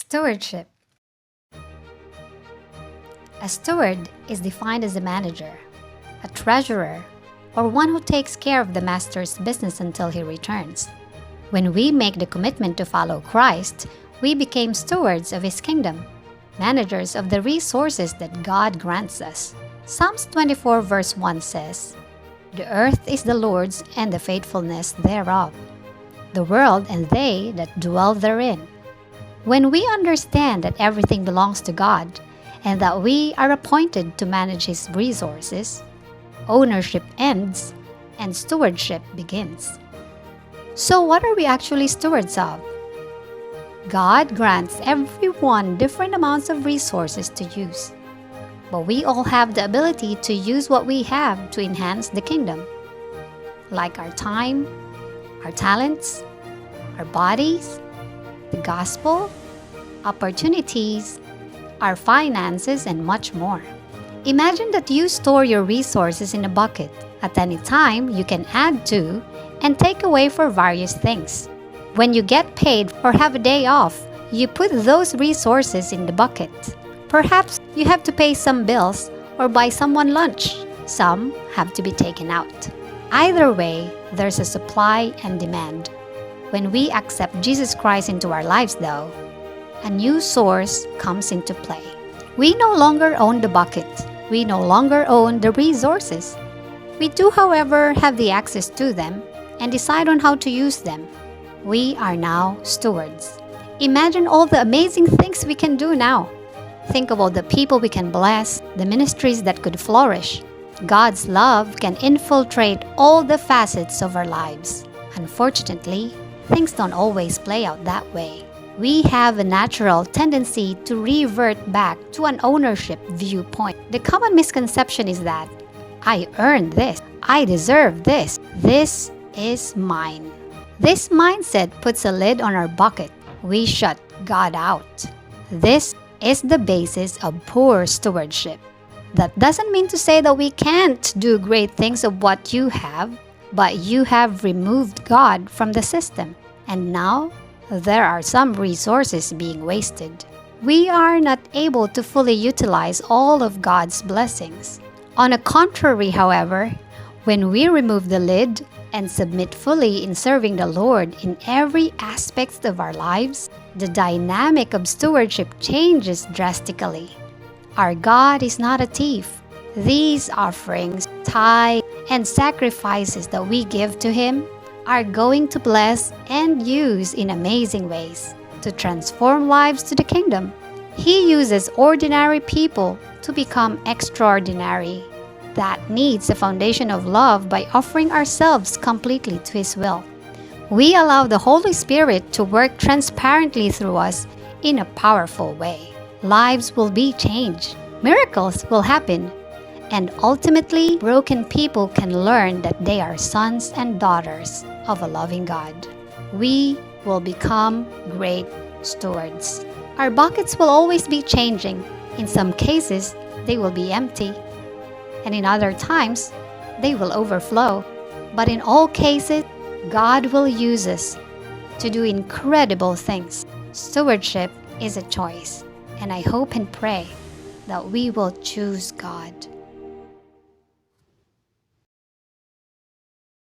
Stewardship. A steward is defined as a manager, a treasurer, or one who takes care of the master's business until he returns. When we make the commitment to follow Christ, we became stewards of his kingdom, managers of the resources that God grants us. Psalms 24 verse 1 says, "The earth is the Lord's and the faithfulness thereof, the world and they that dwell therein." When we understand that everything belongs to God and that we are appointed to manage His resources, ownership ends and stewardship begins. So what are we actually stewards of? God grants everyone different amounts of resources to use, but we all have the ability to use what we have to enhance the kingdom, like our time, our talents, our bodies, the gospel, opportunities, our finances, and much more. Imagine that you store your resources in a bucket. At any time, you can add to and take away for various things. When you get paid or have a day off, you put those resources in the bucket. Perhaps you have to pay some bills or buy someone lunch. Some have to be taken out. Either way, there's a supply and demand. When we accept Jesus Christ into our lives, though, a new source comes into play. We no longer own the bucket. We no longer own the resources. We do, however, have the access to them and decide on how to use them. We are now stewards. Imagine all the amazing things we can do now. Think of all the people we can bless, the ministries that could flourish. God's love can infiltrate all the facets of our lives. Unfortunately, things don't always play out that way. We have a natural tendency to revert back to an ownership viewpoint. The common misconception is that I earned this, I deserve this is mine. This mindset puts a lid on our bucket. We shut God out. This is the basis of poor stewardship. That doesn't mean to say that we can't do great things of what you have, but you have removed God from the system. And now, there are some resources being wasted. We are not able to fully utilize all of God's blessings. On the contrary, however, when we remove the lid and submit fully in serving the Lord in every aspect of our lives, the dynamic of stewardship changes drastically. Our God is not a thief. These offerings, tithes, and sacrifices that we give to Him are going to bless and use in amazing ways to transform lives to the kingdom. He uses ordinary people to become extraordinary. That needs a foundation of love by offering ourselves completely to His will. We allow the Holy Spirit to work transparently through us in a powerful way. Lives will be changed. Miracles will happen. And ultimately, broken people can learn that they are sons and daughters of a loving God. We will become great stewards. Our buckets will always be changing. In some cases, they will be empty. And in other times, they will overflow. But in all cases, God will use us to do incredible things. Stewardship is a choice. And I hope and pray that we will choose God.